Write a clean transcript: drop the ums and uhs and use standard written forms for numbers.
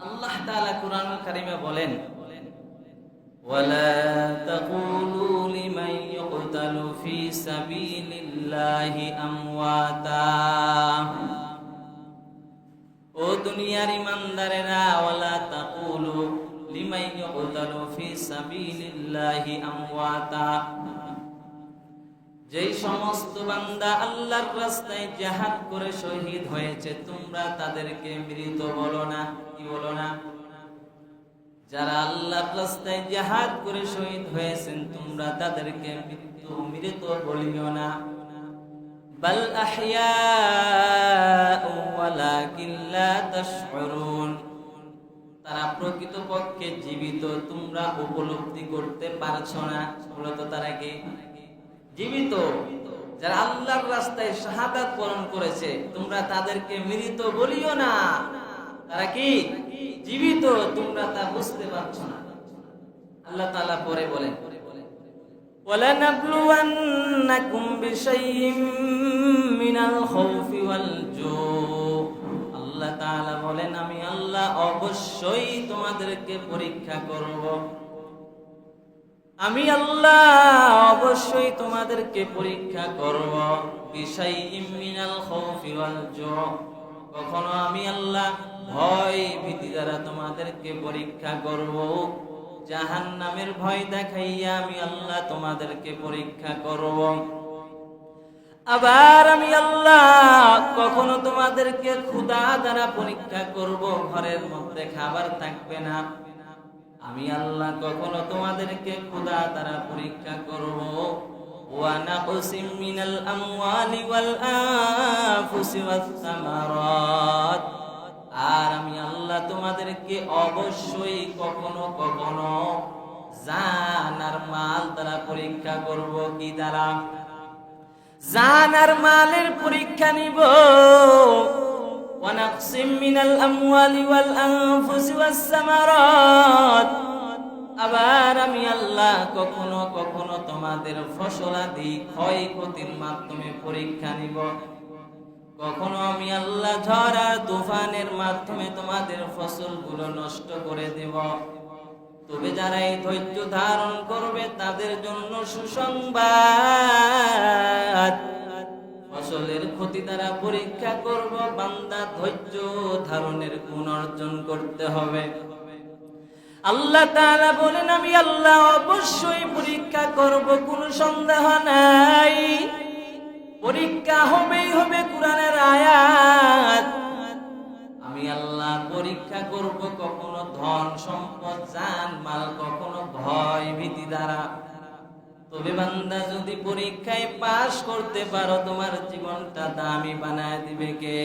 আল্লাহ তাআলা কুরআনুল কারীমে বলেন, ওয়ালা তাকুলু লিমান ইউকতালু ফি সাবিলিল্লাহি আমওয়াতা। ও দুনিয়ার ঈমানদারেরা, ওয়ালা তাকুলু লিমান ইউকতালু ফি সাবিলিল্লাহি আমওয়াতা। যেই সমস্ত বান্দা আল্লাহর রাস্তায় জিহাদ করে শহীদ হয়েছে, তোমরা তাদেরকে মৃত বলো না। কি বলো না? যারা আল্লাহর রাস্তায় জিহাদ করে শহীদ হয়েছেন, তোমরা তাদেরকে মৃত বলিও না। বাল আহইয়াউ ওয়ালাকিন লা তাশউরুন। তারা প্রকৃতপক্ষে জীবিত, তোমরা উপলব্ধি করতে পারছো না। মূলত তারা কি? জীবিত। যারা আল্লাহর রাস্তায় শাহাদাত বরণ করেছে, তোমরা তাদেরকে মৃত বলিও না। তারা কি? জীবিত, তোমরা তা বুঝতে পারছো না। আল্লাহ তাআলা পরে বলেন, ওয়ালানাবলুওয়ান্নাকুম বিশাইইম মিনাল খাউফি ওয়াল জু। আল্লাহ তাআলা বলেন, আমি আল্লাহ অবশ্যই তোমাদেরকে পরীক্ষা করব। আমি আল্লাহ অবশ্যই তোমাদেরকে পরীক্ষা করব। বিশাইইম মিনাল খাউফি ওয়াল জু। কখনো আমি আল্লাহ ভয় ভীতি দ্বারা তোমাদেরকে পরীক্ষা করব। জাহান্নামের ভয় দেখাইয়া আমি আল্লাহ তোমাদেরকে পরীক্ষা করব। আবার আমি আল্লাহ কখনো তোমাদেরকে ক্ষুধা দ্বারা পরীক্ষা করব, ঘরের মধ্যে খাবার থাকবে না। আমি আল্লাহ কখনো তোমাদেরকে ক্ষুধা দ্বারা পরীক্ষা করব। ওয়া নাকসিম মিনাল আমওয়ালি ওয়াল আনফুসি ওয়াস সামারাত। আর আমি আল্লাহ তোমাদেরকে অবশ্যই কখনো কখনো জান আর মাল দ্বারা পরীক্ষা করব। কি দ্বারা? জান আর মালের পরীক্ষা নিব। ওয়া নাকসিম মিনাল আমওয়ালি ওয়াল আনফুসি ওয়াস সামারাত। আবার আমি আল্লাহ কখনো কখনো তোমাদের ফসলাদি ক্ষয়ক্ষতির মাধ্যমে পরীক্ষা নিব। কখনো আমি আল্লাহ ঝড় আর তুফানের মাধ্যমে তোমাদের ফসলগুলো নষ্ট করে দেব। তবে যারা এই ধৈর্য ধারণ করবে, তাদের জন্য সুসংবাদ। ফসলের ক্ষতি দ্বারা পরীক্ষা করব, বান্দা ধৈর্য ধারণের গুণ অর্জন করতে হবে। আল্লাহ তাআলা বলেন, আমি আল্লাহ অবশ্যই পরীক্ষা করব, কোনো সন্দেহ নাই। পরীক্ষা হবেই হবে, কোরআনের আয়াত। আমি আল্লাহ পরীক্ষা করব, কখনো ধন সম্পদ জান মাল, কখনো ভয় ভীতি দ্বারা। তবে বান্দা যদি পরীক্ষায় পাশ করতে পারো, তোমার জীবনটা দামি বানায় দিবে কে?